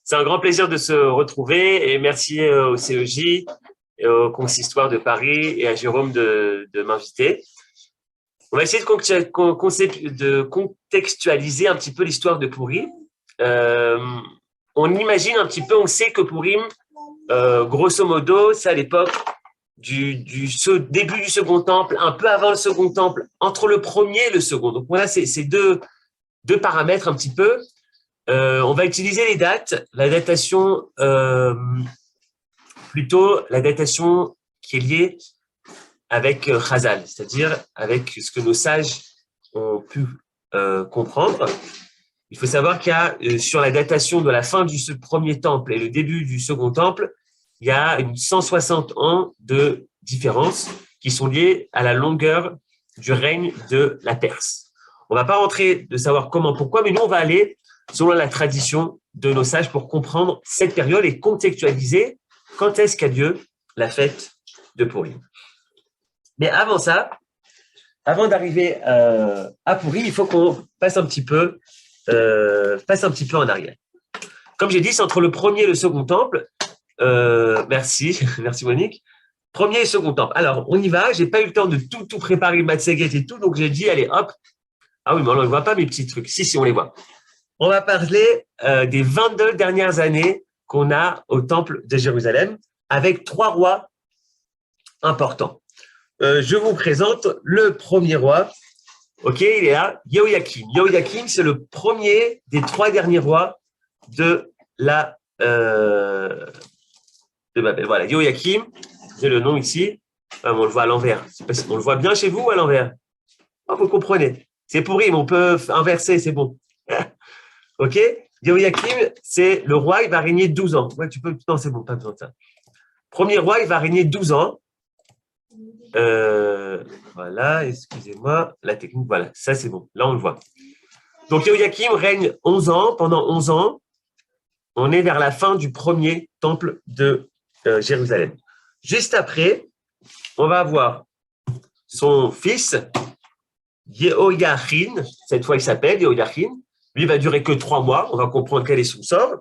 C'est un grand plaisir de se retrouver et merci au CEJ, et au Consistoire de Paris et à Jérôme de m'inviter. On va essayer de contextualiser un petit peu l'histoire de Pourim. Euh, on imagine un petit peu, on sait que Pourim, grosso modo, c'est à l'époque du début du Second Temple, un peu avant le Second Temple, entre le premier et le second. Donc voilà, c'est deux paramètres un petit peu. On va utiliser les dates, la datation, plutôt la datation qui est liée avec Chazal, c'est-à-dire avec ce que nos sages ont pu comprendre. Il faut savoir qu'il y a, sur la datation de la fin du premier temple et le début du second temple, il y a 160 ans de différence qui sont liés à la longueur du règne de la Perse. On ne va pas rentrer de savoir comment, pourquoi, mais nous, on va aller selon la tradition de nos sages pour comprendre cette période et contextualiser quand est-ce qu'a lieu la fête de Pourim. Mais avant ça, avant d'arriver à Pourim, il faut qu'on passe un petit peu en arrière. Comme j'ai dit, c'est entre le premier et le second temple. Merci Monique. Premier et second temple. Alors, on y va. J'ai pas eu le temps de tout préparer, Matseget et tout, donc j'ai dit, allez, hop. Ah oui, mais on ne voit pas mes petits trucs. Si, on les voit. On va parler des 22 dernières années qu'on a au temple de Jérusalem avec 3 rois importants. Je vous présente le premier roi. Ok, il est là, Yehoyakim. Yehoyakim, c'est le premier des 3 derniers rois de Babel. Voilà, Yehoyakim, j'ai le nom ici. On le voit à l'envers. On le voit bien chez vous ou à l'envers? Oh, vous comprenez. C'est pourri, mais on peut inverser, c'est bon. Ok, Yehoyakim, c'est le roi, il va régner 12 ans. Ouais, tu peux. Non, c'est bon, pas besoin de ça. Premier roi, il va régner 12 ans. Voilà, excusez-moi, la technique, voilà, ça c'est bon, là on le voit. Donc Yehoyakim règne 11 ans, pendant 11 ans, on est vers la fin du premier temple de Jérusalem. Juste après, on va avoir son fils, Yehoyachin, cette fois il s'appelle Yehoyachin, lui il va durer que 3 mois, on va comprendre quel est son sort.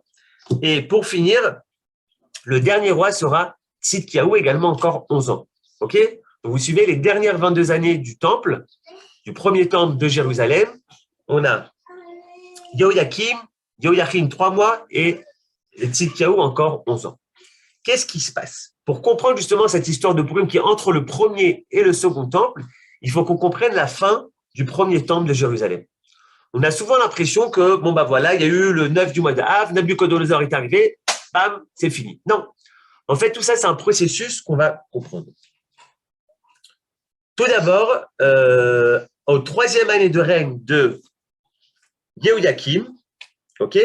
Et pour finir, le dernier roi sera Tzidkiaou, également encore 11 ans. Ok? Vous suivez les dernières 22 années du temple, du premier temple de Jérusalem. On a Yehoyakim, Yehoyachin 3 mois et Tzidkiaou encore 11 ans. Qu'est-ce qui se passe? Pour comprendre justement cette histoire de Pourim qui est entre le premier et le second temple, il faut qu'on comprenne la fin du premier temple de Jérusalem. On a souvent l'impression que, bon bah voilà, il y a eu le 9 du mois d'Av, Nabuchodonosor est arrivé, bam, c'est fini. Non. En fait, tout ça, c'est un processus qu'on va comprendre. Tout d'abord, au 3e année de règne de Yehoyakim, ok,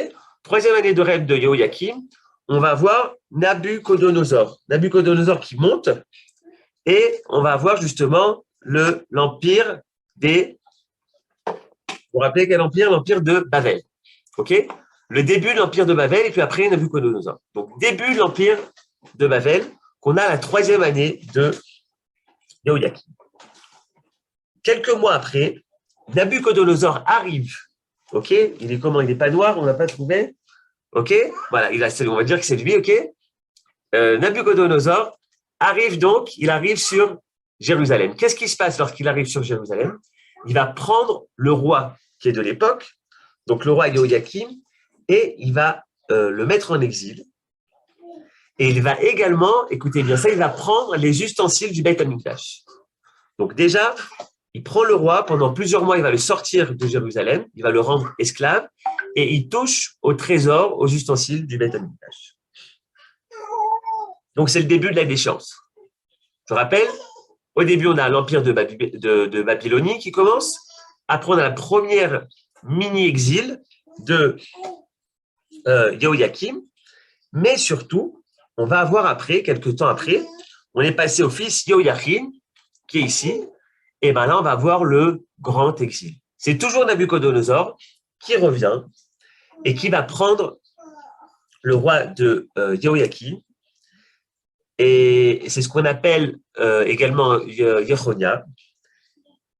3e année de règne de Yehoyakim, on va voir Nabuchodonosor. Nabuchodonosor qui monte et on va voir justement l'empire des. Vous vous rappelez quel empire? L'empire de Babel, ok. Le début de l'empire de Babel et puis après Nabuchodonosor. Donc début de l'empire de Babel qu'on a la 3e année de Yehoyakim. Quelques mois après, Nabuchodonosor arrive. Ok, il est comment? Il n'est pas noir, on n'a pas trouvé. Ok, voilà, on va dire que c'est lui. Ok, Nabuchodonosor arrive donc. Il arrive sur Jérusalem. Qu'est-ce qui se passe lorsqu'il arrive sur Jérusalem? Il va prendre le roi qui est de l'époque, donc le roi Yehoyakim, et il va le mettre en exil. Et il va également, écoutez bien ça, il va prendre les ustensiles du Beit HaMikdash. Donc déjà, il prend le roi, pendant plusieurs mois, il va le sortir de Jérusalem, il va le rendre esclave, et il touche au trésor, aux ustensiles du Beit HaMikdash. Donc c'est le début de la déchéance. Je rappelle, au début, on a l'empire de Babylonie qui commence, après on a la première mini-exil de Yehoyakim, mais surtout, on va avoir après, quelques temps après, on est passé au fils Yehoyachin, qui est ici, et bien là, on va voir le grand exil. C'est toujours Nabuchodonosor qui revient et qui va prendre le roi de Yehoyakim, et c'est ce qu'on appelle également Yechonia,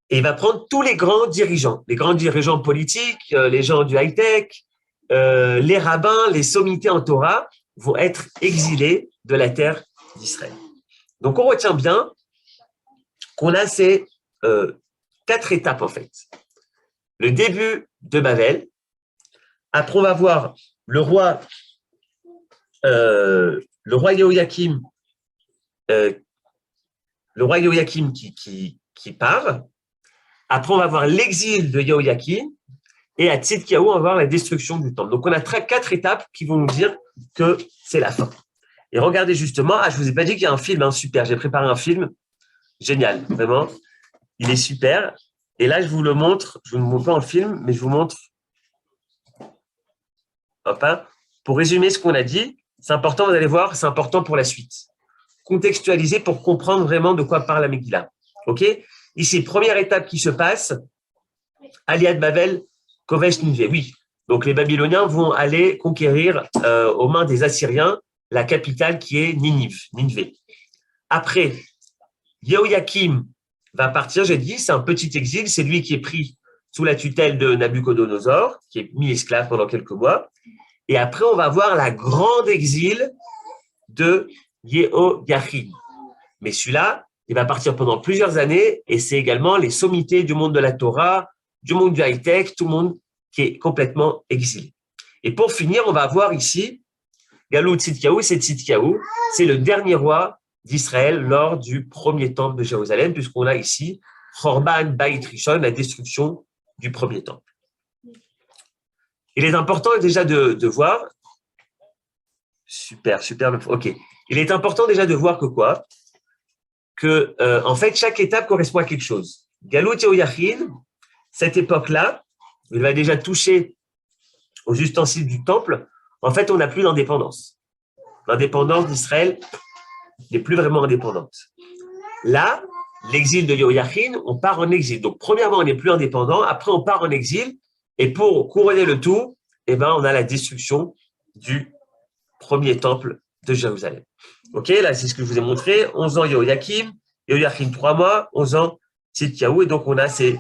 et il va prendre tous les grands dirigeants politiques, les gens du high-tech, les rabbins, les sommités en Torah vont être exilés de la terre d'Israël. Donc, on retient bien qu'on a ces 4 étapes, en fait. Le début de Babel. Après, on va voir le roi Yehoyakim, qui part. Après, on va voir l'exil de Yehoyakim. Et à Tzidkiyahu, on va voir la destruction du temple. Donc, on a 4 étapes qui vont nous dire que c'est la fin. Et regardez justement, je ne vous ai pas dit qu'il y a un film, super. J'ai préparé un film génial, vraiment. Il est super. Et là, je vous le montre. Je ne vous montre pas en film, mais je vous montre. Hop, hein. Pour résumer ce qu'on a dit, c'est important, vous allez voir, c'est important pour la suite. Contextualiser pour comprendre vraiment de quoi parle la Megillah. OK ? Ici, première étape qui se passe, Aliad Bavel, Kovesh Ninvé. Oui, donc les Babyloniens vont aller conquérir aux mains des Assyriens la capitale qui est Ninvé. Après, Yehoyakim va partir, j'ai dit, c'est un petit exil, c'est lui qui est pris sous la tutelle de Nabuchodonosor, qui est mis esclave pendant quelques mois. Et après, on va voir la grande exil de Yehoyachin. Mais celui-là, il va partir pendant plusieurs années et c'est également les sommités du monde de la Torah, du monde du high-tech, tout le monde qui est complètement exilé. Et pour finir, on va voir ici Galou Tzidkiyahu, c'est le dernier roi d'Israël lors du premier temple de Jérusalem, puisqu'on a ici Chorban Beit Rishon, la destruction du premier temple. Il est important déjà de voir, super, ok. Il est important déjà de voir que en fait, chaque étape correspond à quelque chose. Galut Yehoyachin, cette époque-là, il va déjà toucher aux ustensiles du temple. En fait, on n'a plus d'indépendance. L'indépendance d'Israël n'est plus vraiment indépendante. Là, l'exil de Yehoyachin, on part en exil. Donc, premièrement, on n'est plus indépendant. Après, on part en exil. Et pour couronner le tout, on a la destruction du premier temple de Jérusalem. OK, là, c'est ce que je vous ai montré. 11 ans Yehoyachin, 3 mois, 11 ans Tzidkiyahu. Et donc, on a ces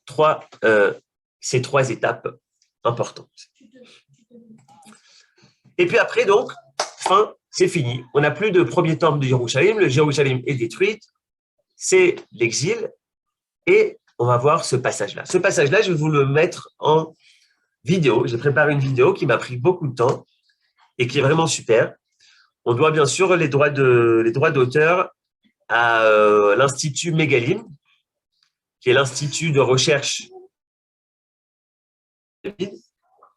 trois étapes importantes. Et puis après, donc, fin, c'est fini. On n'a plus de premier temple de Jérusalem. Le Jérusalem est détruit. C'est l'exil. Et on va voir ce passage-là. Ce passage-là, je vais vous le mettre en vidéo. J'ai préparé une vidéo qui m'a pris beaucoup de temps et qui est vraiment super. On doit bien sûr les droits d'auteur à l'Institut Megalim, qui est l'Institut de recherche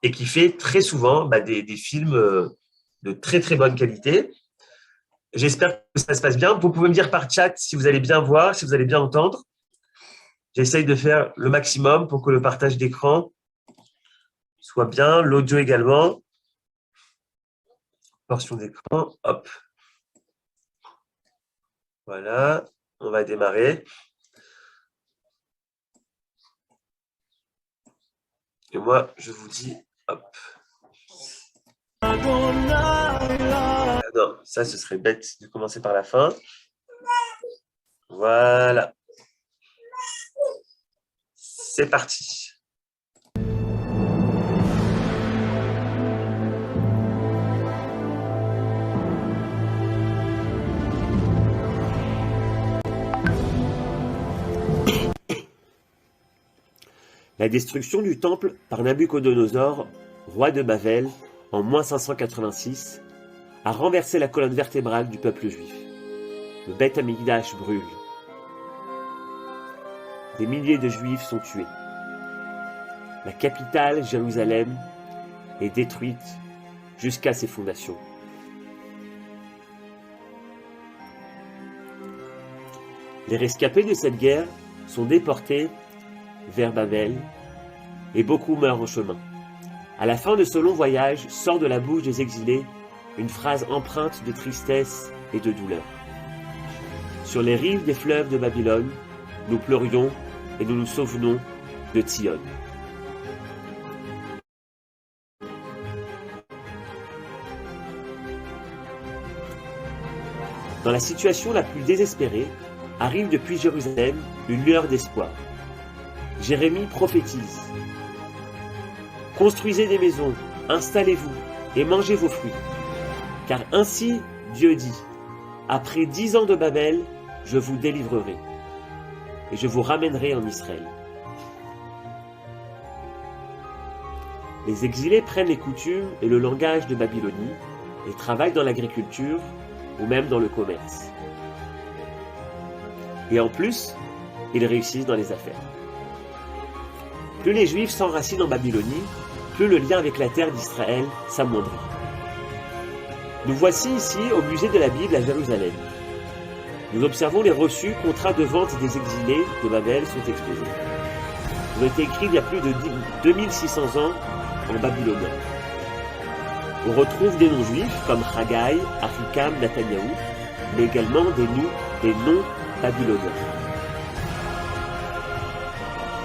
et qui fait très souvent des films de très très bonne qualité. J'espère que ça se passe bien. Vous pouvez me dire par chat si vous allez bien voir, si vous allez bien entendre. J'essaye de faire le maximum pour que le partage d'écran soit bien, l'audio également. Portion d'écran, hop. Voilà, on va démarrer. Et moi, je vous dis, hop. Ah non, ça, ce serait bête de commencer par la fin. Voilà. C'est parti. La destruction du temple par Nabuchodonosor, roi de Babel, en -586, a renversé la colonne vertébrale du peuple juif. Le Beth Amikdash brûle. Des milliers de juifs sont tués. La capitale, Jérusalem, est détruite jusqu'à ses fondations. Les rescapés de cette guerre sont déportés vers Babel, et beaucoup meurent en chemin. À la fin de ce long voyage, sort de la bouche des exilés une phrase empreinte de tristesse et de douleur. Sur les rives des fleuves de Babylone, nous pleurions et nous nous souvenons de Tzion. Dans la situation la plus désespérée, arrive depuis Jérusalem une lueur d'espoir. Jérémie prophétise. construisez des maisons, installez-vous et mangez vos fruits. Car ainsi Dieu dit, après 10 ans de Babel, je vous délivrerai et je vous ramènerai en Israël. Les exilés prennent les coutumes et le langage de Babylonie et travaillent dans l'agriculture ou même dans le commerce. Et en plus, ils réussissent dans les affaires. Plus les Juifs s'enracinent en Babylonie, plus le lien avec la terre d'Israël s'amoindrit. Nous voici ici au musée de la Bible à Jérusalem. Nous observons les reçus, contrats de vente des exilés de Babel sont exposés. Ils ont été écrits il y a plus de 2600 ans en babylonien. On retrouve des noms juifs comme Haggai, Achikam, Nathaniahu, mais également des noms babyloniens.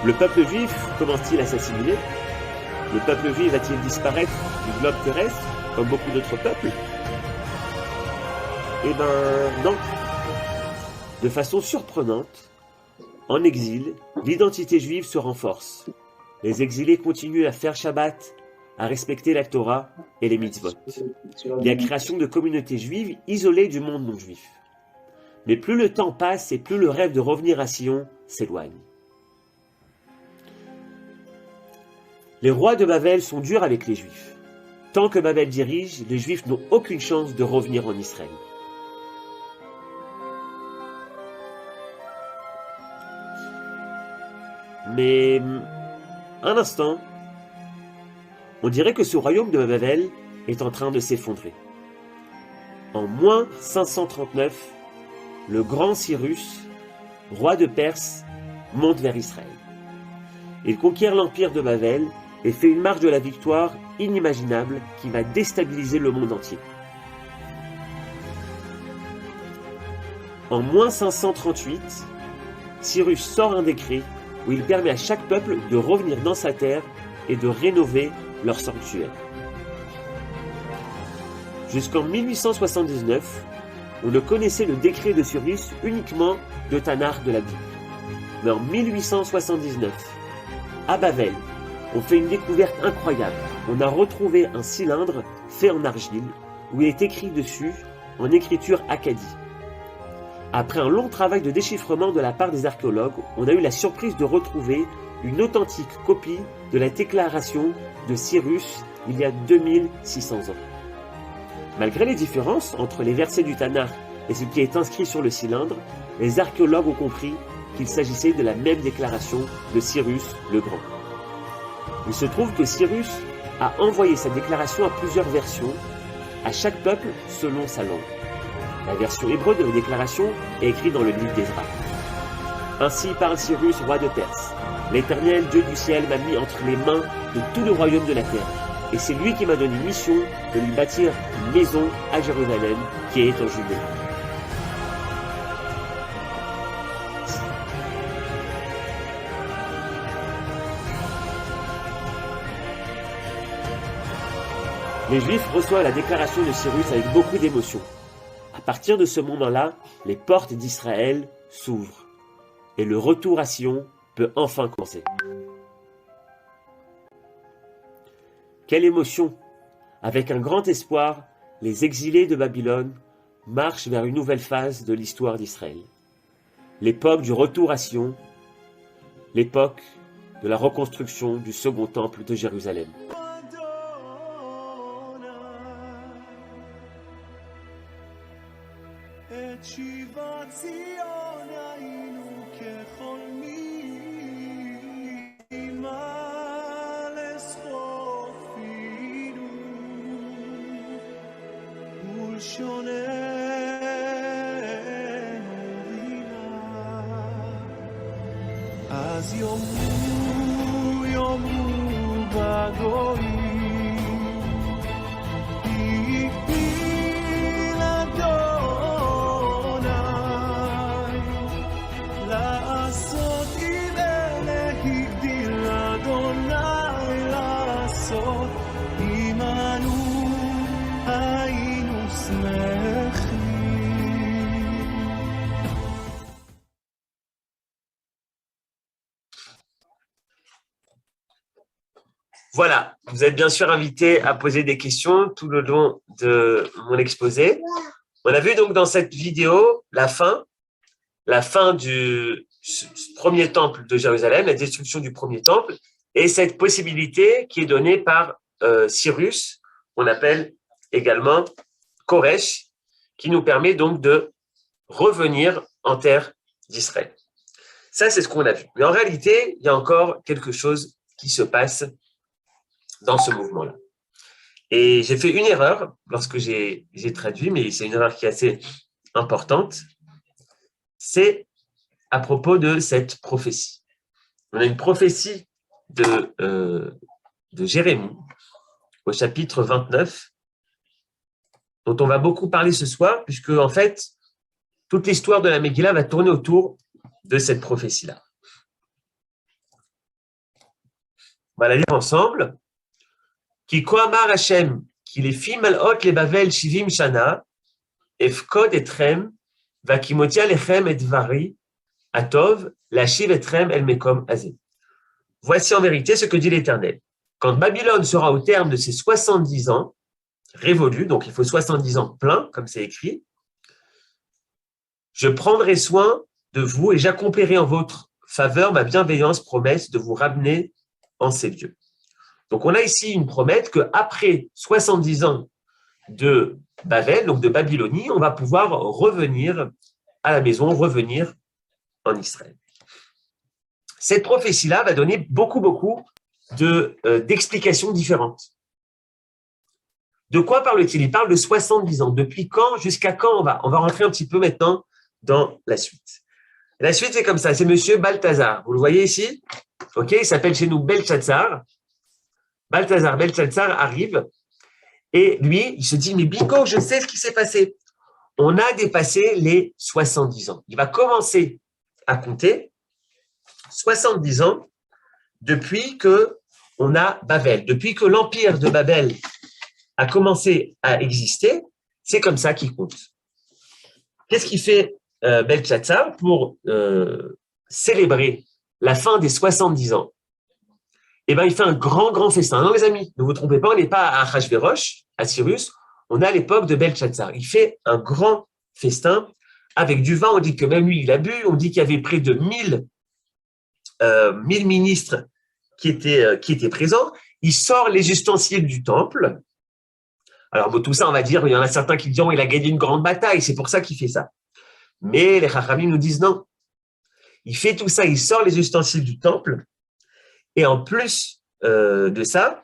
Le peuple juif commence-t-il à s'assimiler? Le peuple juif va-t-il disparaître du globe terrestre, comme beaucoup d'autres peuples? Eh ben, non. De façon surprenante, en exil, l'identité juive se renforce. Les exilés continuent à faire Shabbat, à respecter la Torah et les mitzvot. Il y a création de communautés juives isolées du monde non juif. Mais plus le temps passe et plus le rêve de revenir à Sion s'éloigne. Les rois de Babel sont durs avec les Juifs. Tant que Babel dirige, les Juifs n'ont aucune chance de revenir en Israël. Mais, un instant, on dirait que ce royaume de Babel est en train de s'effondrer. En moins 539, le grand Cyrus, roi de Perse, monte vers Israël. Il conquiert l'empire de Babel et fait une marche de la victoire inimaginable qui va déstabiliser le monde entier. En moins 538, Cyrus sort un décret où il permet à chaque peuple de revenir dans sa terre et de rénover leur sanctuaire. Jusqu'en 1879, on ne connaissait le décret de Cyrus uniquement de Tanakh de la Bible. Mais en 1879, à Babel, on fait une découverte incroyable. On a retrouvé un cylindre fait en argile où il est écrit dessus en écriture akkadi. Après un long travail de déchiffrement de la part des archéologues, on a eu la surprise de retrouver une authentique copie de la déclaration de Cyrus il y a 2600 ans. Malgré les différences entre les versets du Tanakh et ce qui est inscrit sur le cylindre, les archéologues ont compris qu'il s'agissait de la même déclaration de Cyrus le Grand. Il se trouve que Cyrus a envoyé sa déclaration à plusieurs versions, à chaque peuple selon sa langue. La version hébreu de la déclaration est écrite dans le livre d'Ezra. Ainsi parle Cyrus, roi de Perse. L'Éternel, Dieu du ciel, m'a mis entre les mains de tout le royaume de la terre. Et c'est lui qui m'a donné mission de lui bâtir une maison à Jérusalem qui est en Judée. Les Juifs reçoivent la déclaration de Cyrus avec beaucoup d'émotion. À partir de ce moment-là, les portes d'Israël s'ouvrent et le retour à Sion peut enfin commencer. Quelle émotion! Avec un grand espoir, les exilés de Babylone marchent vers une nouvelle phase de l'histoire d'Israël. L'époque du retour à Sion, l'époque de la reconstruction du second temple de Jérusalem. אז יאמרו יאמרו בגויים הגדיל אדוני לעשות עם אלה הגדיל אדוני לעשות עמנו היינו שמחים. Voilà, vous êtes bien sûr invités à poser des questions tout le long de mon exposé. On a vu donc dans cette vidéo la fin du premier temple de Jérusalem, la destruction du premier temple, et cette possibilité qui est donnée par Cyrus, qu'on appelle également Koresh, qui nous permet donc de revenir en terre d'Israël. Ça, c'est ce qu'on a vu. Mais en réalité, il y a encore quelque chose qui se passe dans ce mouvement-là. Et j'ai fait une erreur lorsque j'ai traduit, mais c'est une erreur qui est assez importante. C'est à propos de cette prophétie. On a une prophétie de Jérémie au chapitre 29, dont on va beaucoup parler ce soir, puisque en fait, toute l'histoire de la Megillah va tourner autour de cette prophétie-là. On va la lire ensemble. Ki koamar Hashem, ki les fi malhot le Bavel shivim shana, efkod etrem, vakimotia lechem et vari, atov, lachiv etrem el mekom azé. Voici en vérité ce que dit l'Éternel. Quand Babylone sera au terme de ses 70 ans, révolus, donc il faut 70 ans pleins, comme c'est écrit, je prendrai soin de vous et j'accomplirai en votre faveur ma bienveillance promesse de vous ramener en ces lieux. Donc, on a ici une promesse qu'après 70 ans de Babel, donc de Babylonie, on va pouvoir revenir à la maison, revenir en Israël. Cette prophétie-là va donner beaucoup d'explications différentes. De quoi parle-t-il? Il parle de 70 ans. Depuis quand, jusqu'à quand on va rentrer un petit peu maintenant dans la suite. La suite, c'est comme ça. C'est monsieur Balthazar. Vous le voyez ici? OK, il s'appelle chez nous Belshazzar. Belshazzar arrive et lui, il se dit, mais Bingo, je sais ce qui s'est passé. On a dépassé les 70 ans. Il va commencer à compter 70 ans depuis que on a Babel, depuis que l'empire de Babel a commencé à exister, c'est comme ça qu'il compte. Qu'est-ce qu'il fait Belshazzar pour célébrer la fin des 70 ans? Eh bien, il fait un grand festin. Non, les amis, ne vous trompez pas, on n'est pas à Achashverosh, à Cyrus, on est à l'époque de Belshazzar. Il fait un grand festin avec du vin. On dit que même lui, il a bu. On dit qu'il y avait près de 1000 ministres qui étaient présents. Il sort les ustensiles du temple. Alors, bon, tout ça, on va dire, il y en a certains qui disent, il a gagné une grande bataille, c'est pour ça qu'il fait ça. Mais les Chachamim nous disent non. Il fait tout ça, il sort les ustensiles du temple. Et en plus de ça,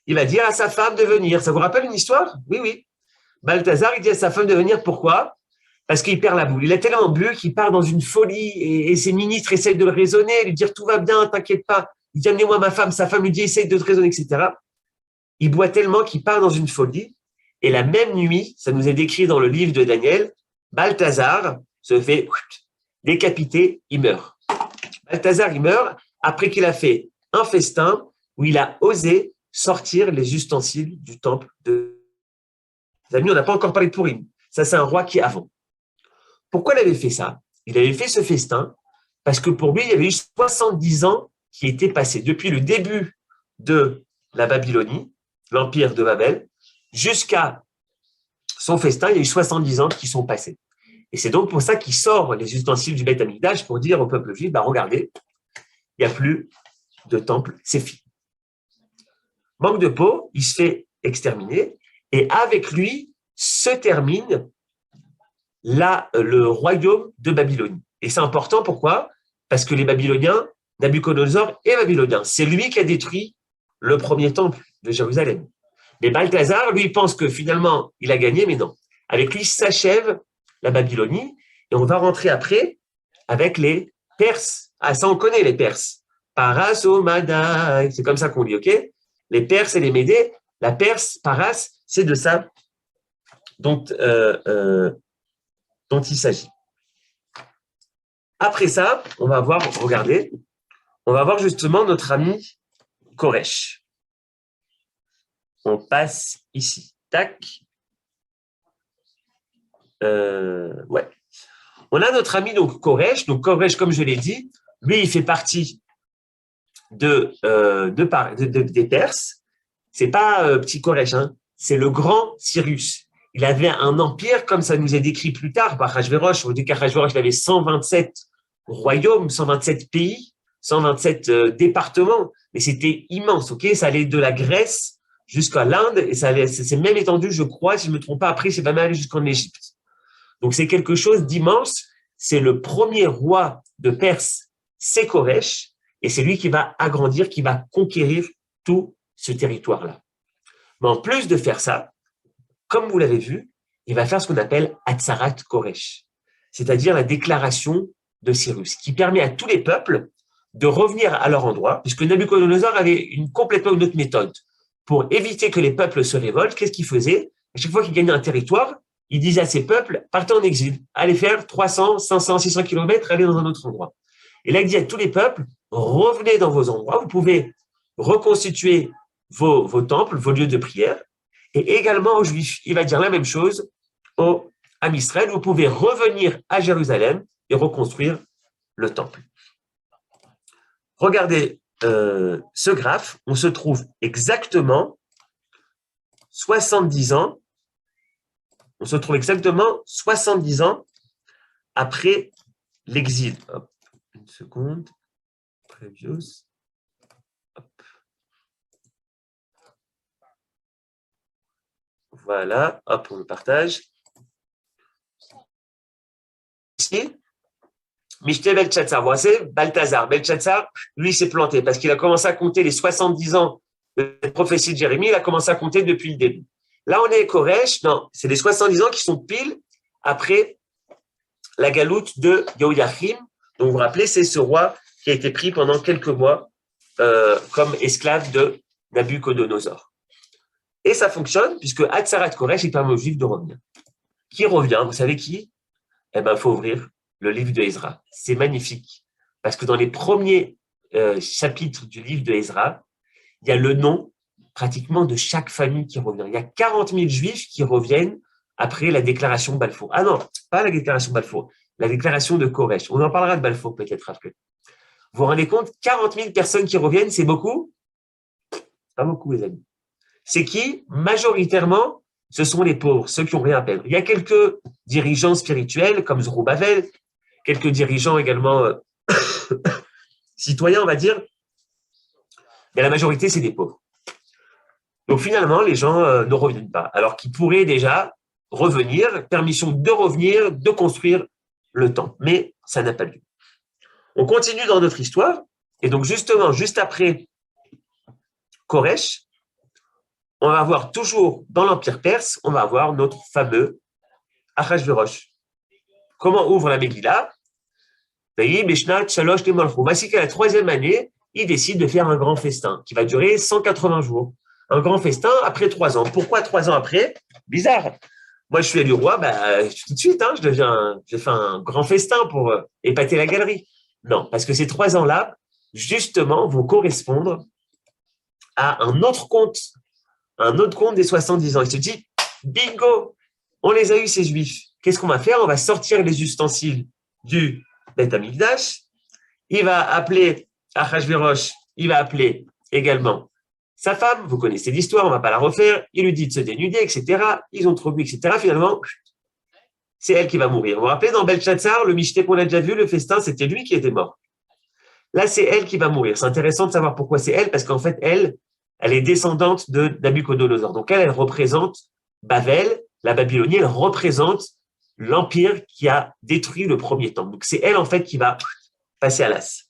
il va dire à sa femme de venir. Ça vous rappelle une histoire? Oui. Balthazar, il dit à sa femme de venir. Pourquoi? Parce qu'il perd la boule. Il a tellement bu qu'il part dans une folie et ses ministres essayent de le raisonner, lui dire tout va bien, t'inquiète pas. Il dit amenez-moi ma femme. Sa femme lui dit essaye de te raisonner, etc. Il boit tellement qu'il part dans une folie. Et la même nuit, ça nous est décrit dans le livre de Daniel, Balthazar se fait décapiter, il meurt. Balthazar, il meurt après qu'il a fait un festin où il a osé sortir les ustensiles du temple de... Les amis, on n'a pas encore parlé de Pourim. Ça, c'est un roi qui est avant. Pourquoi il avait fait ça? Il avait fait ce festin parce que pour lui, il y avait eu 70 ans qui étaient passés depuis le début de la Babylonie, l'empire de Babel, jusqu'à son festin, il y a eu 70 ans qui sont passés. Et c'est donc pour ça qu'il sort les ustensiles du Beth Amikdash pour dire au peuple juif, regardez, il n'y a plus de temple, c'est fini. Manque de peau, il se fait exterminer et avec lui se termine le royaume de Babylonie. Et c'est important, pourquoi? Parce que les Babyloniens, Nabuchodonosor est babylonien. C'est lui qui a détruit le premier temple de Jérusalem. Mais Balthazar, lui, pense que finalement, il a gagné, mais non. Avec lui s'achève la Babylonie et on va rentrer après avec les Perses. Ah, ça, on connaît les Perses. Parasomada, c'est comme ça qu'on dit, OK? Les Perses et les Médés, la Perse, Paras, c'est de ça dont il s'agit. Après ça, on va voir, regardez, on va voir justement notre ami Koresh. On passe ici. Tac. Ouais. On a notre ami donc Koresh. Donc Koresh, comme je l'ai dit, lui, il fait partie des Perses, c'est pas petit Koresh, hein, c'est le grand Cyrus. Il avait un empire, comme ça nous est décrit plus tard par Achashverosh. On dit qu'Achashverosh avait 127 royaumes, 127 pays, 127 départements, mais c'était immense, ok? Ça allait de la Grèce jusqu'à l'Inde, et c'est même étendu, je crois, si je ne me trompe pas, après, c'est pas mal aller jusqu'en Égypte. Donc, c'est quelque chose d'immense. C'est le premier roi de Perse, c'est Koresh, et c'est lui qui va agrandir, qui va conquérir tout ce territoire-là. Mais en plus de faire ça, comme vous l'avez vu, il va faire ce qu'on appelle Hatzarat Koresh, c'est-à-dire la déclaration de Cyrus, qui permet à tous les peuples de revenir à leur endroit, puisque Nabuchodonosor avait complètement une autre méthode. Pour éviter que les peuples se révoltent, qu'est-ce qu'il faisait? À chaque fois qu'il gagnait un territoire, il disait à ses peuples, partez en exil, allez faire 300, 500, 600 kilomètres, allez dans un autre endroit. Et là, il dit à tous les peuples, revenez dans vos endroits, vous pouvez reconstituer vos temples, vos lieux de prière, et également aux Juifs. Il va dire la même chose à Israël, vous pouvez revenir à Jérusalem et reconstruire le temple. Regardez ce graphe, on se trouve exactement 70 ans, après l'exil. Hop, une seconde. Previous. Hop. Voilà, hop, on le partage. Ici, Michté Belshazzar, voici Balthazar. Belshazzar, lui, s'est planté parce qu'il a commencé à compter les 70 ans de la prophétie de Jérémie, il a commencé à compter depuis le début. Là, on est Koresh, non, c'est les 70 ans qui sont pile après la galoute de Yehoiachim. Donc, vous vous rappelez, c'est ce roi qui a été pris pendant quelques mois comme esclave de Nabuchodonosor. Et ça fonctionne puisque Hatzarat Koresh, il permet aux Juifs de revenir. Qui revient? Vous savez qui? Eh bien, il faut ouvrir le livre de Ezra. C'est magnifique parce que dans les premiers chapitres du livre de Ezra, il y a le nom pratiquement de chaque famille qui revient. Il y a 40 000 Juifs qui reviennent après la déclaration de Balfour. Ah non, pas la déclaration de Balfour, la déclaration de Koresh. On en parlera de Balfour peut-être après. Vous vous rendez compte, 40 000 personnes qui reviennent, c'est beaucoup? Pas beaucoup, les amis. C'est qui? Majoritairement, ce sont les pauvres, ceux qui n'ont rien à perdre. Il y a quelques dirigeants spirituels comme Zerubbabel, quelques dirigeants également citoyens, on va dire, mais la majorité, c'est des pauvres. Donc finalement, les gens ne reviennent pas, alors qu'ils pourraient déjà revenir, permission de revenir, de construire le temple. Mais ça n'a pas lieu. On continue dans notre histoire, et donc justement, juste après Koresh, on va avoir toujours dans l'Empire perse, on va avoir notre fameux Achashverosh. Comment ouvre la Megillah? Voici qu'à la 3e année, il décide de faire un grand festin qui va durer 180 jours. Un grand festin après 3 ans. Pourquoi 3 ans après? Bizarre. Moi, je suis élu roi, tout de suite, je fais un grand festin pour épater la galerie. Non, parce que ces 3 ans-là, justement, vont correspondre à un autre compte des 70 ans. Il se dit, bingo, on les a eus, ces Juifs. Qu'est-ce qu'on va faire? On va sortir les ustensiles du Beth Amikdash. Il va appeler Achashverosh, il va appeler également sa femme. Vous connaissez l'histoire, on ne va pas la refaire. Il lui dit de se dénuder, etc. Ils ont trop bu, etc. Finalement, c'est elle qui va mourir. Vous vous rappelez, dans Belshazzar, le Michté qu'on a déjà vu, le festin, c'était lui qui était mort. Là, c'est elle qui va mourir. C'est intéressant de savoir pourquoi c'est elle, parce qu'en fait, elle est descendante de Nabuchodonosor. Donc, elle représente Babel, la Babylonie, elle représente l'empire qui a détruit le premier temple. Donc, c'est elle, en fait, qui va passer à l'as.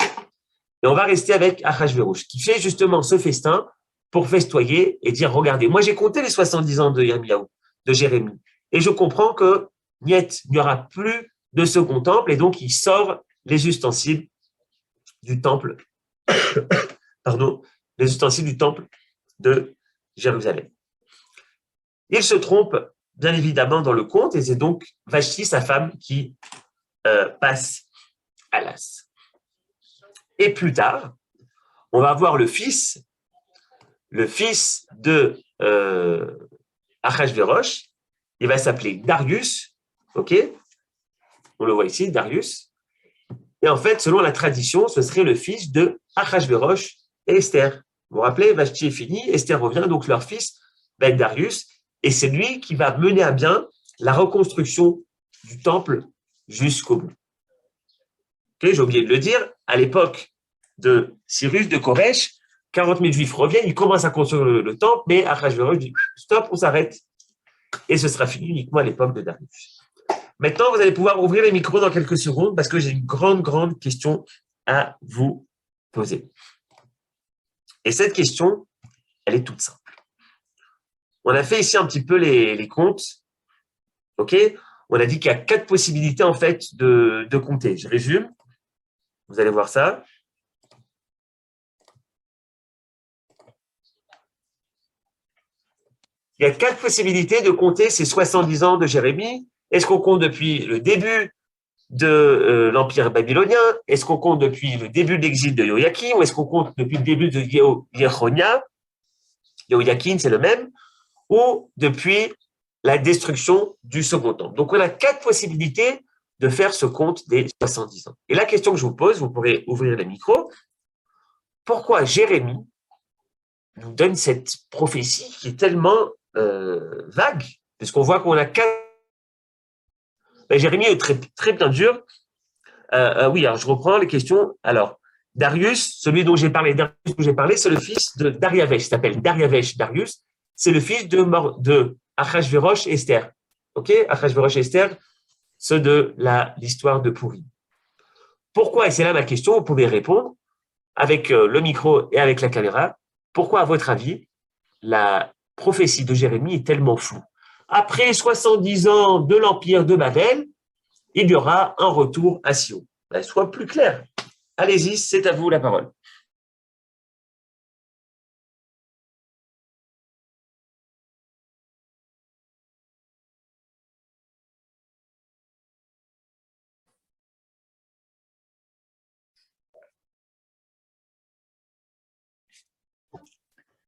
Et on va rester avec Achashverosh, qui fait justement ce festin pour festoyer et dire, regardez, moi, j'ai compté les 70 ans de Jérémie, et je comprends que, niet, il n'y aura plus de second temple, et donc, il sort les ustensiles du temple, les ustensiles du temple de Jérusalem. Il se trompe, bien évidemment, dans le conte, et c'est donc Vashti, sa femme, qui passe à l'as. Et plus tard, on va voir le fils de Achashverosh, il va s'appeler Darius, ok? On le voit ici, Darius. Et en fait, selon la tradition, ce serait le fils de Achashverosh et Esther. Vous vous rappelez, Vashti est fini, Esther revient, donc leur fils va être Darius, et c'est lui qui va mener à bien la reconstruction du temple jusqu'au bout. Okay, j'ai oublié de le dire, à l'époque de Cyrus, de Koresh, 40 000 Juifs reviennent, ils commencent à construire le temple, mais Achashverosh dit « Stop, on s'arrête ». Et ce sera fini uniquement à l'époque de Darius. Maintenant, vous allez pouvoir ouvrir les micros dans quelques secondes parce que j'ai une grande question à vous poser. Et cette question, elle est toute simple. On a fait ici un petit peu les comptes. OK ? On a dit qu'il y a 4 possibilités en fait de compter. Je résume. Vous allez voir ça. Il y a 4 possibilités de compter ces 70 ans de Jérémie. Est-ce qu'on compte depuis le début de l'Empire babylonien? Est-ce qu'on compte depuis le début de l'exil de Joachim? Ou est-ce qu'on compte depuis le début de Yechonia? Joachim, c'est le même. Ou depuis la destruction du second temple. Donc, on a 4 possibilités de faire ce compte des 70 ans. Et la question que je vous pose, vous pourrez ouvrir les micros, pourquoi Jérémie nous donne cette prophétie qui est tellement vague? Parce qu'on voit qu'on a 4... Jérémie est très bien dur. Oui, alors je reprends les questions. Alors, Darius, celui dont j'ai parlé, c'est le fils de Dariavesh, il s'appelle Dariavesh Darius, c'est le fils de Achashverosh et Esther. OK? Achashverosh et Esther, ceux de l'histoire de Pourim. Pourquoi, et c'est là ma question, vous pouvez répondre avec le micro et avec la caméra, pourquoi, à votre avis, la prophétie de Jérémie est tellement floue? Après 70 ans de l'empire de Babel, il y aura un retour à Sion. Sois plus clair. Allez-y, c'est à vous la parole.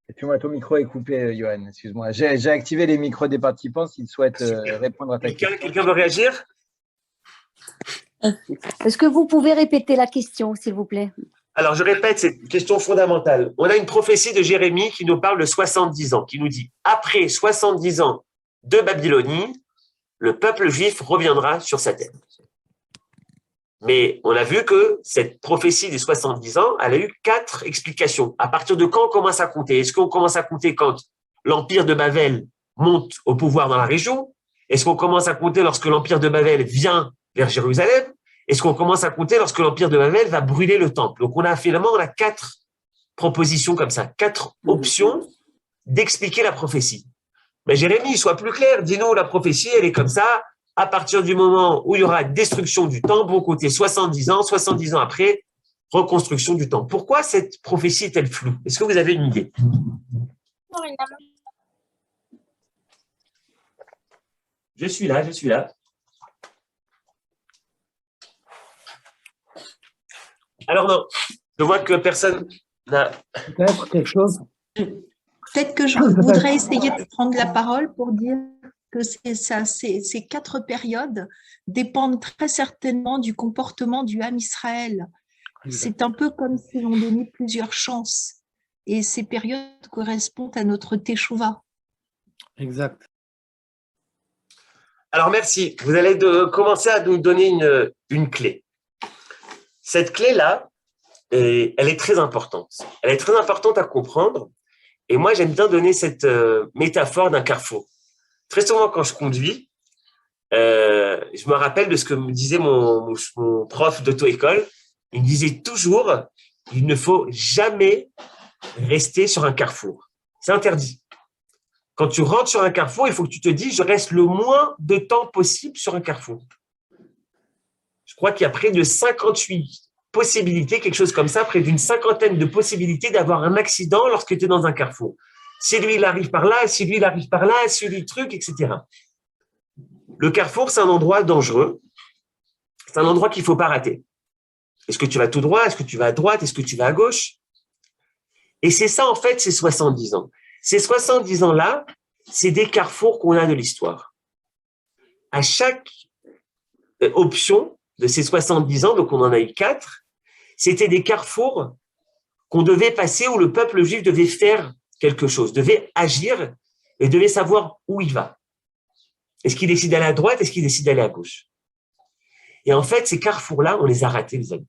Excuse-moi, ton micro est coupé, Johan. Excuse-moi. J'ai activé les micros des participants s'ils souhaitent répondre à ta question. Quelqu'un veut réagir? Est-ce que vous pouvez répéter la question, s'il vous plaît? Alors, je répète, c'est une question fondamentale. On a une prophétie de Jérémie qui nous parle de 70 ans, qui nous dit « Après 70 ans de Babylonie, le peuple juif reviendra sur sa terre. » Mais on a vu que cette prophétie des 70 ans, elle a eu 4 explications. À partir de quand on commence à compter? Est-ce qu'on commence à compter quand l'empire de Babel monte au pouvoir dans la région? Est-ce qu'on commence à compter lorsque l'empire de Babel vient vers Jérusalem? Est-ce qu'on commence à compter lorsque l'empire de Babel va brûler le temple? Donc, on a finalement 4 propositions comme ça, 4 options d'expliquer la prophétie. Mais Jérémie, sois plus clair, dis-nous, la prophétie, elle est comme ça. À partir du moment où il y aura destruction du temple, on compter 70 ans après, reconstruction du temple. Pourquoi cette prophétie est-elle floue? Est-ce que vous avez une idée? Je suis là. Alors non, je vois que personne n'a... Peut-être quelque chose. Peut-être que je voudrais essayer de prendre la parole pour dire que ces 4 périodes dépendent très certainement du comportement du Ham Israël. C'est un peu comme si l'on donnait plusieurs chances. Et ces périodes correspondent à notre Teshuvah. Exact. Alors merci. Vous allez commencer à nous donner une clé. Cette clé-là, elle est très importante. Elle est très importante à comprendre. Et moi, j'aime bien donner cette métaphore d'un carrefour. Très souvent, quand je conduis, je me rappelle de ce que me disait mon prof d'auto-école. Il me disait toujours, il ne faut jamais rester sur un carrefour. C'est interdit. Quand tu rentres sur un carrefour, il faut que tu te dises, je reste le moins de temps possible sur un carrefour. Je crois qu'il y a près de 58 possibilités, quelque chose comme ça, près d'une 50aine de possibilités d'avoir un accident lorsque tu es dans un carrefour. Si lui, il arrive par là, si lui, il arrive par là, si lui, truc, etc. Le carrefour, c'est un endroit dangereux. C'est un endroit qu'il ne faut pas rater. Est-ce que tu vas tout droit? Est-ce que tu vas à droite? Est-ce que tu vas à gauche? Et c'est ça, en fait, ces 70 ans. Ces 70 ans-là, c'est des carrefours qu'on a de l'histoire. À chaque option de ces 70 ans, donc on en a eu 4, c'était des carrefours qu'on devait passer, où le peuple juif devait faire quelque chose, devait agir et devait savoir où il va. Est-ce qu'il décide d'aller à droite? Est-ce qu'il décide d'aller à gauche? Et en fait, ces carrefours-là, on les a ratés, les amis.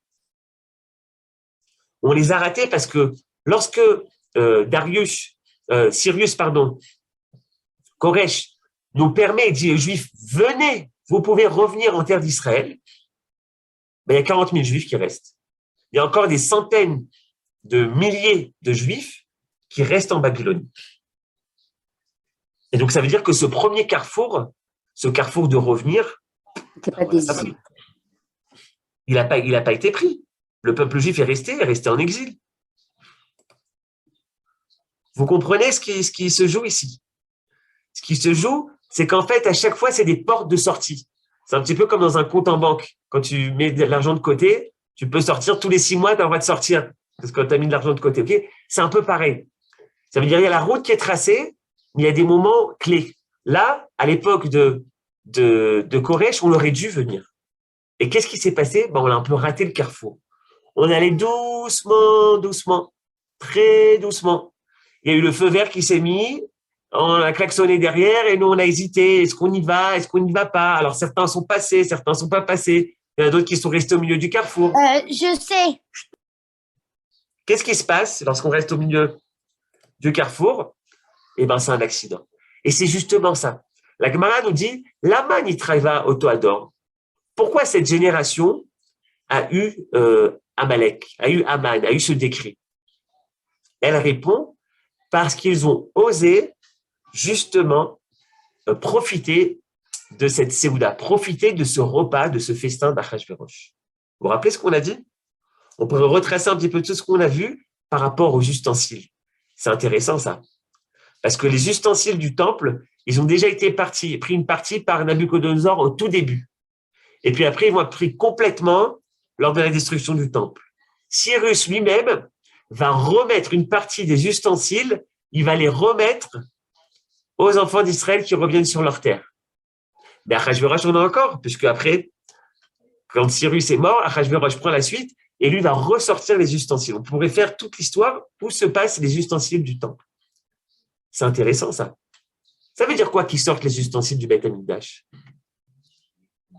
On les a ratés parce que lorsque Cyrus, Koresh, nous permet de dire aux Juifs, venez, vous pouvez revenir en terre d'Israël, ben, il y a 40 000 Juifs qui restent. Il y a encore des centaines de milliers de Juifs qui restent en Babylonie. Et donc, ça veut dire que ce premier carrefour, ce carrefour de revenir, il n'a pas été pris. Le peuple juif est resté en exil. Vous comprenez ce qui se joue ici? Ce qui se joue, c'est qu'en fait, à chaque fois, c'est des portes de sortie. C'est un petit peu comme dans un compte en banque. Quand tu mets de l'argent de côté, tu peux sortir tous les 6 mois, tu as le droit de sortir. Parce que tu as mis de l'argent de côté. Okay, c'est un peu pareil. Ça veut dire qu'il y a la route qui est tracée, mais il y a des moments clés. Là, à l'époque de Koresh, on aurait dû venir. Et qu'est-ce qui s'est passé? On a un peu raté le carrefour. On est allé doucement, très doucement. Il y a eu le feu vert qui s'est mis, on a klaxonné derrière et nous, on a hésité. Est-ce qu'on y va? Est-ce qu'on n'y va pas? Alors, certains sont passés, certains ne sont pas passés. Il y en a d'autres qui sont restés au milieu du carrefour. Je sais. Qu'est-ce qui se passe lorsqu'on reste au milieu du carrefour? C'est un accident. Et c'est justement ça. La Gemara nous dit, Laman itraiva oto ador. Pourquoi cette génération a eu Amalek, a eu Aman, a eu ce décret? Elle répond parce qu'ils ont osé justement profiter de cette séouda, profiter de ce repas, de ce festin d'Achashverosh. Vous vous rappelez ce qu'on a dit? On pourrait retracer un petit peu tout ce qu'on a vu par rapport aux ustensiles. C'est intéressant ça. Parce que les ustensiles du temple, ils ont déjà été pris une partie par Nabuchodonosor au tout début. Et puis après, ils vont être pris complètement lors de la destruction du temple. Cyrus lui-même va remettre une partie des ustensiles, il va les remettre aux enfants d'Israël qui reviennent sur leur terre. Mais Achashverosh en a encore, puisque après, quand Cyrus est mort, Achashverosh prend la suite et lui va ressortir les ustensiles. On pourrait faire toute l'histoire où se passent les ustensiles du temple. C'est intéressant ça. Ça veut dire quoi qu'ils sortent les ustensiles du Beth Amikdash?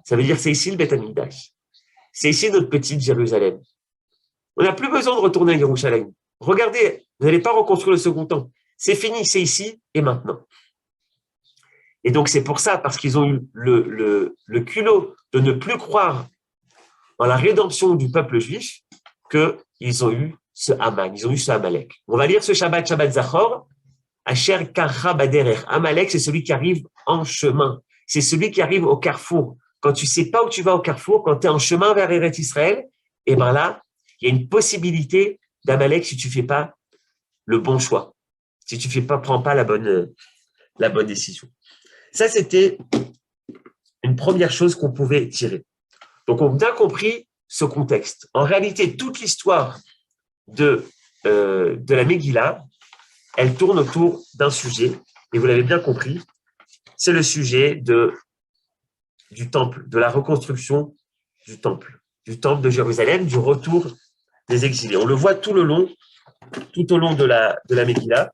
Ça veut dire que c'est ici le Beth Amikdash. C'est ici notre petite Jérusalem. On n'a plus besoin de retourner à Jérusalem. Regardez, vous n'allez pas reconstruire le second temple. C'est fini, c'est ici et maintenant. Et donc c'est pour ça, parce qu'ils ont eu le culot de ne plus croire en la rédemption du peuple juif, qu'ils ont eu ce Haman, ils ont eu ce Amalek. On va lire ce Shabbat Zachor. Asher Karcha Baderer. Amalek, c'est celui qui arrive en chemin. C'est celui qui arrive au carrefour. Quand tu sais pas où tu vas au carrefour, quand tu es en chemin vers Eretz Israël, et là, il y a une possibilité d'Amalek si tu fais pas le bon choix. Si tu prends pas la bonne décision. Ça, c'était une première chose qu'on pouvait tirer. Donc, on a bien compris ce contexte. En réalité, toute l'histoire de la Megillah, elle tourne autour d'un sujet, et vous l'avez bien compris, c'est le sujet du temple, de la reconstruction du temple de Jérusalem, du retour des exilés. On le voit tout au long de la Megillah.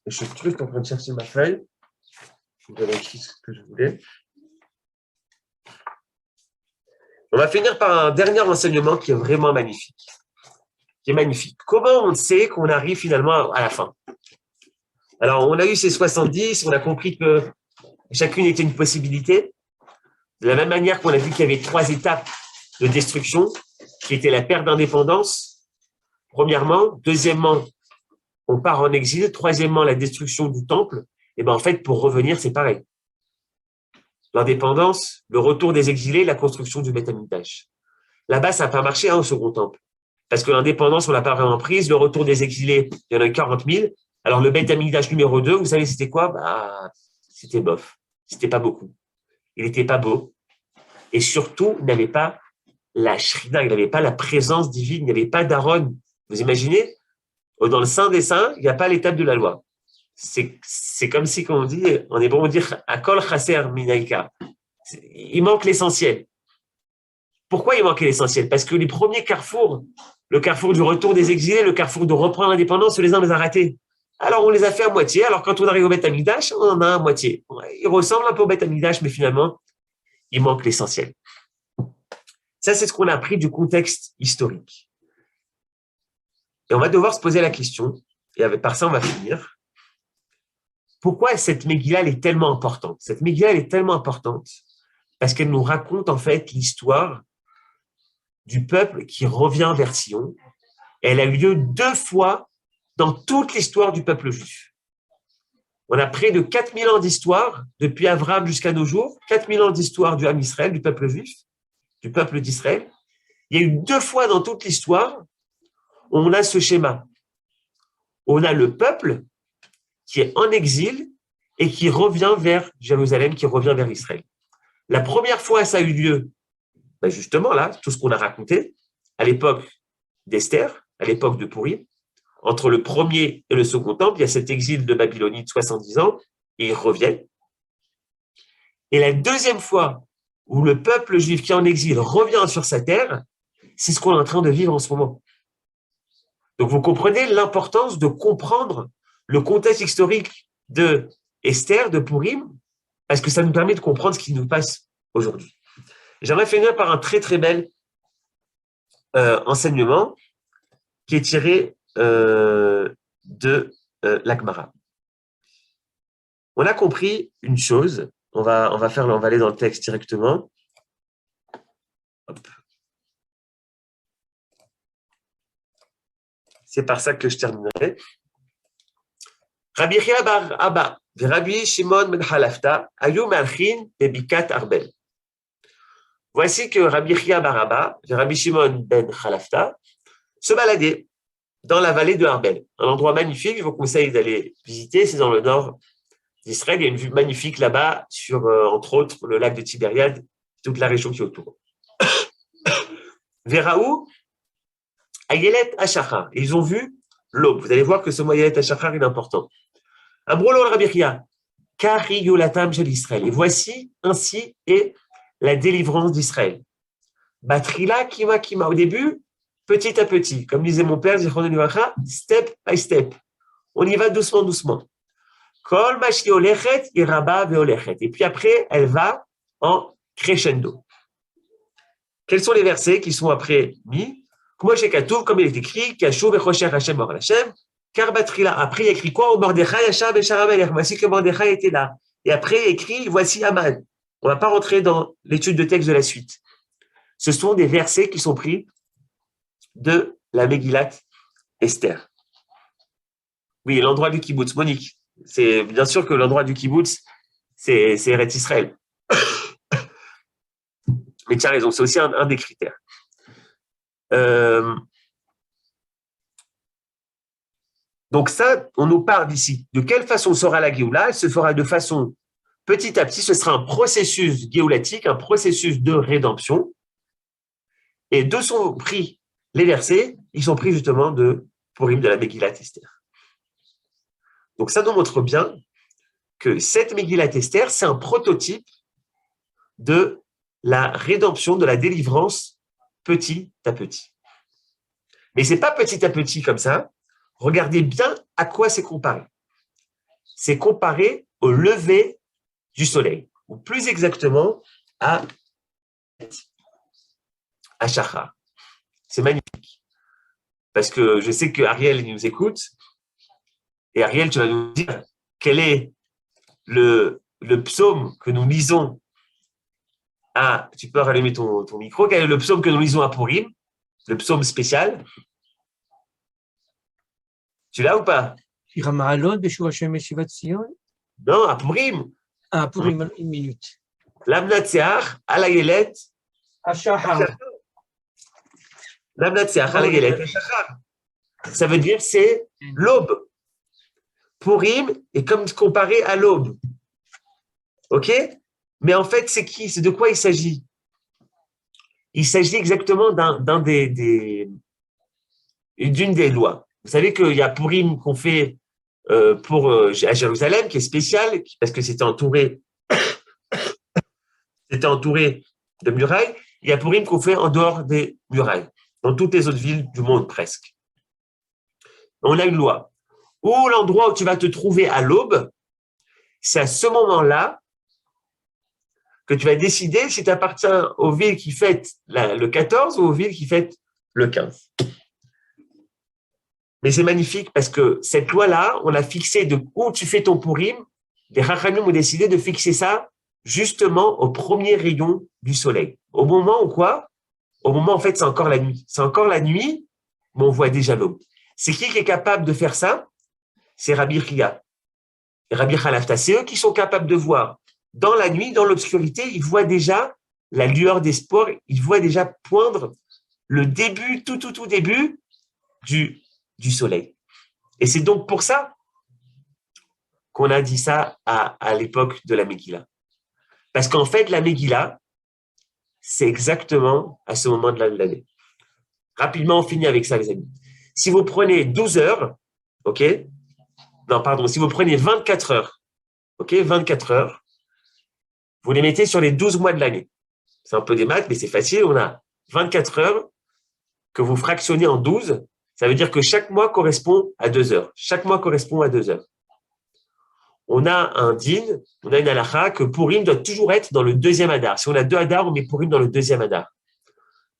Je suis juste en train de chercher ma feuille. Je vous avais écrit ce que je voulais. On va finir par un dernier enseignement qui est vraiment magnifique. Comment on sait qu'on arrive finalement à la fin? Alors, on a eu ces 70, on a compris que chacune était une possibilité. De la même manière qu'on a vu qu'il y avait 3 étapes de destruction, qui étaient la perte d'indépendance, premièrement. Deuxièmement, on part en exil. Troisièmement, la destruction du temple. Et en fait, pour revenir, c'est pareil. L'indépendance, le retour des exilés, la construction du Beth Amikdash. Là-bas, ça n'a pas marché au second temple. Parce que l'indépendance, on l'a pas vraiment prise. Le retour des exilés, il y en a eu 40 000. Alors, le Beth Amikdash numéro 2, vous savez, c'était quoi? C'était bof. C'était pas beaucoup. Il n'était pas beau. Et surtout, il n'avait pas la shrina, il n'avait pas la présence divine, il n'y avait pas d'Aaron. Vous imaginez? Dans le Saint des Saints, il n'y a pas l'étape de la loi. C'est comme si, comme on dit, en hébreu, on dit Akol chaser minaika. Il manque l'essentiel. Pourquoi il manquait l'essentiel? Parce que les premiers carrefours, le carrefour du retour des exilés, le carrefour de reprendre l'indépendance, les uns les a ratés. Alors, on les a fait à moitié. Alors, quand on arrive au Beth Amikdash, on en a à moitié. Il ressemble un peu au Beth Amikdash, mais finalement, il manque l'essentiel. Ça, c'est ce qu'on a appris du contexte historique. Et on va devoir se poser la question, et par ça, on va finir. Pourquoi cette Megillah elle est tellement importante? Cette Megillah elle est tellement importante parce qu'elle nous raconte en fait l'histoire du peuple qui revient vers Sion. Elle a eu lieu 2 fois dans toute l'histoire du peuple juif. On a près de 4000 ans d'histoire, depuis Abraham jusqu'à nos jours, 4000 ans d'histoire du Ham Israël, du peuple juif, du peuple d'Israël. Il y a eu 2 fois dans toute l'histoire où on a ce schéma. On a le peuple qui est en exil et qui revient vers Jérusalem, qui revient vers Israël. La première fois, ça a eu lieu, justement là, tout ce qu'on a raconté, à l'époque d'Esther, à l'époque de Pourim. Entre le premier et le second temple, il y a cet exil de Babylonie de 70 ans, et ils reviennent. Et la deuxième fois où le peuple juif qui est en exil revient sur sa terre, c'est ce qu'on est en train de vivre en ce moment. Donc vous comprenez l'importance de comprendre le contexte historique de Esther, de Pourim, parce que ça nous permet de comprendre ce qui nous passe aujourd'hui. J'aimerais finir par un très très bel enseignement qui est tiré de la Gemara. On a compris une chose, on va aller dans le texte directement. Hop. C'est par ça que je terminerai. Rabbi Chia bar Abba et Rabbi Shimon ben Halafta ayu malchin bebikat Arbel. Voici que Rabbi Chia bar Abba et Rabbi Shimon ben Halafta se baladaient dans la vallée de Arbel, un endroit magnifique. Je vous conseille d'aller visiter. C'est dans le nord d'Israël. Il y a une vue magnifique là-bas sur, entre autres, le lac de Tibériade, toute la région qui est autour. Véraou, Ayelet Hashachar. Ils ont vu l'aube. Vous allez voir que ce mot Ayelet Hashachar est important. Ambrolo Rabbi Chia, Kari Yolatam Shel Israël. Et voici ainsi est la délivrance d'Israël. Batrila Kima Kima. Au début, petit à petit, comme disait mon père, step by step. On y va doucement, doucement. Kol Mashi Olechet Iraba Veolechet. Et puis après, elle va en crescendo. Quels sont les versets qui sont après mis? Comme il est écrit, Kashou Bechocher Hashem Or Hashem, car Batrila. Après, il y a écrit quoi? Au Mordechai Yashav Besharamelech. Voici que Mordechai était là. Et après, il y a écrit, voici Aman. On ne va pas rentrer dans l'étude de texte de la suite. Ce sont des versets qui sont pris de la Megillat Esther. Oui, l'endroit du kibbutz, Monique. C'est bien sûr que l'endroit du kibbutz, c'est Eretz Israël. Mais tu as raison, c'est aussi un des critères. Donc ça, on nous parle d'ici. De quelle façon sera la Géoula? Elle se fera de façon petit à petit. Ce sera un processus géoulatique, un processus de rédemption. Et d'où sont pris les versets? Ils sont pris justement de Pourim, de la Megillat Esther. Donc ça nous montre bien que cette Megillat Esther, c'est un prototype de la rédemption, de la délivrance petit à petit. Mais ce n'est pas petit à petit comme ça. Regardez bien à quoi c'est comparé. C'est comparé au lever du soleil, ou plus exactement à Shachar. C'est magnifique. Parce que je sais que Ariel nous écoute. Et Ariel, tu vas nous dire quel est le psaume que nous lisons à... Tu peux rallumer ton micro. Quel est le psaume que nous lisons à Pourim? Le psaume spécial. Tu l'as ou pas? Non, à Pourim. Ah, Pourim, une minute. Lamnatseach, Alayelet, Ashahar. Lamnatseach, Alayelet, Ashachar. Ça veut dire c'est l'aube. Pourim est comme comparé à l'aube. OK? Mais en fait, c'est qui? C'est de quoi il s'agit? Il s'agit exactement d'une des lois. Vous savez qu'il y a Pourim qu'on fait à Jérusalem, qui est spécial, parce que c'était entouré de murailles. Il y a Pourim qu'on fait en dehors des murailles. dans toutes les autres villes du monde presque. On a une loi. Où l'endroit où tu vas te trouver à l'aube, c'est à ce moment-là que tu vas décider si tu appartiens aux villes qui fêtent le 14 ou aux villes qui fêtent le 15. Mais c'est magnifique parce que cette loi-là, on l'a fixée de où tu fais ton Purim. Les Chachamim ont décidé de fixer ça justement au premier rayon du soleil. Au moment où quoi? Au moment, en fait, c'est encore la nuit. C'est encore la nuit, mais on voit déjà l'aube. C'est qui est capable de faire ça? C'est Rabbi Chia et Rabbi Chalafta. C'est eux qui sont capables de voir. Dans la nuit, dans l'obscurité, ils voient déjà la lueur d'espoir. Ils voient déjà poindre le début, tout début du soleil. Et c'est donc pour ça qu'on a dit ça à l'époque de la Megillah. Parce qu'en fait, la Megillah, c'est exactement à ce moment de l'année. Rapidement, on finit avec ça, les amis. Si vous prenez 12 heures, ok? Non, pardon, si vous prenez 24 heures, ok? 24 heures, vous les mettez sur les 12 mois de l'année. C'est un peu des maths, mais c'est facile. On a 24 heures que vous fractionnez en 12. Ça veut dire que chaque mois correspond à 2 heures. Chaque mois correspond à 2 heures. On a un din, on a une halakha que Purim doit toujours être dans le deuxième Adar. Si on a 2 Adar, on met Purim dans le deuxième Adar.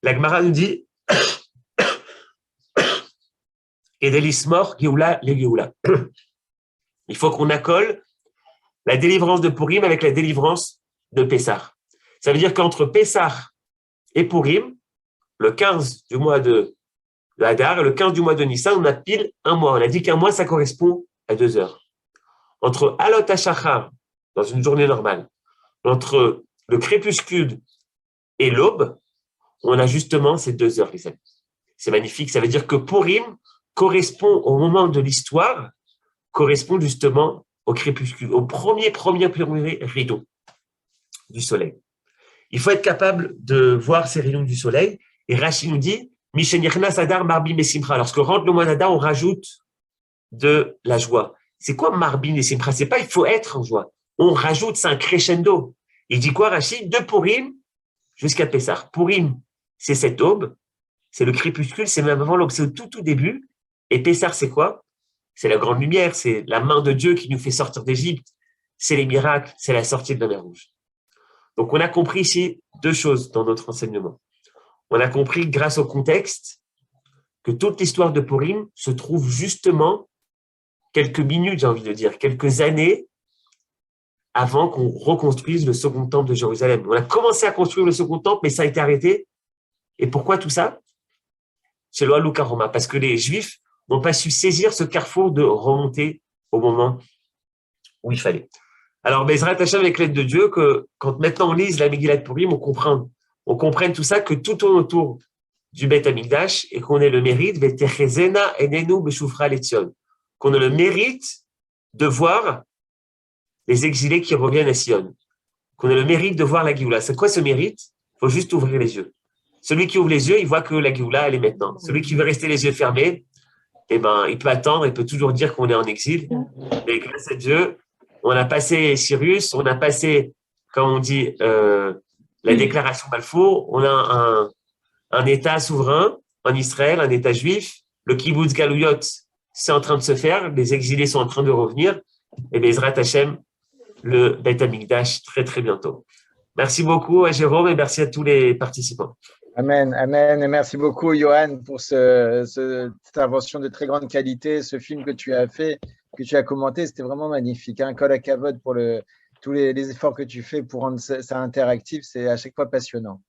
La Gemara nous dit Edelismor Geoula le Geoula. Il faut qu'on accole la délivrance de Purim avec la délivrance de Pessah. Ça veut dire qu'entre Pessah et Purim, le 15 du mois de Hadar et le 15 du mois de Nissan, on a pile un mois. On a dit qu'un mois, ça correspond à 2 heures. Entre Alot HaShachar, dans une journée normale, entre le crépuscule et l'aube, on a justement ces 2 heures, les amis. C'est magnifique. Ça veut dire que Purim correspond au moment de l'histoire, correspond justement au crépuscule, au premier rideau du soleil. Il faut être capable de voir ces rayons du soleil. Et Rashi nous dit, Mishenichnas Adar Marbim et Simcha. Lorsque rentre le mois d'Adar, on rajoute de la joie. C'est quoi Marbim et Simcha? C'est pas il faut être en joie. On rajoute, c'est un crescendo. Il dit quoi, Rashi? De Purim jusqu'à Pessah. Purim, c'est cette aube, c'est le crépuscule, c'est même avant l'aube, c'est au tout début. Et Pessah, c'est quoi? C'est la grande lumière, c'est la main de Dieu qui nous fait sortir d'Égypte, c'est les miracles, c'est la sortie de la mer Rouge. Donc, on a compris ici 2 choses dans notre enseignement. On a compris, grâce au contexte, que toute l'histoire de Purim se trouve justement quelques minutes, j'ai envie de dire, quelques années avant qu'on reconstruise le second temple de Jérusalem. On a commencé à construire le second temple, mais ça a été arrêté. Et pourquoi tout ça? C'est loi Luca Roma, parce que les Juifs n'ont pas su saisir ce carrefour de remonter au moment où il fallait. Alors, Bezrat Hashem, avec l'aide de Dieu, que quand maintenant on lise la Megillat de Purim, on comprenne tout ça, que tout tourne autour du Beth Amikdash et qu'on ait le mérite, qu'on ait le mérite de voir les exilés qui reviennent à Sion, qu'on ait le mérite de voir la Géoula. C'est quoi ce mérite? Il faut juste ouvrir les yeux. Celui qui ouvre les yeux, il voit que la Géoula, elle est maintenant. Celui qui veut rester les yeux fermés, eh ben, il peut attendre, il peut toujours dire qu'on est en exil. Mais grâce à Dieu, on a passé Cyrus, on a passé, comme on dit, la déclaration Balfour, on a un État souverain en Israël, un État juif, le kibbutz Galouyot, c'est en train de se faire, les exilés sont en train de revenir, et Bezrat Hashem, le Beth Amikdash, très très bientôt. Merci beaucoup à Jérôme et merci à tous les participants. Amen, amen. Et merci beaucoup, Johan, pour cette intervention de très grande qualité. Ce film que tu as fait, que tu as commenté, c'était vraiment magnifique. Hein. Kol hakavod pour tous les efforts que tu fais pour rendre ça interactif. C'est à chaque fois passionnant.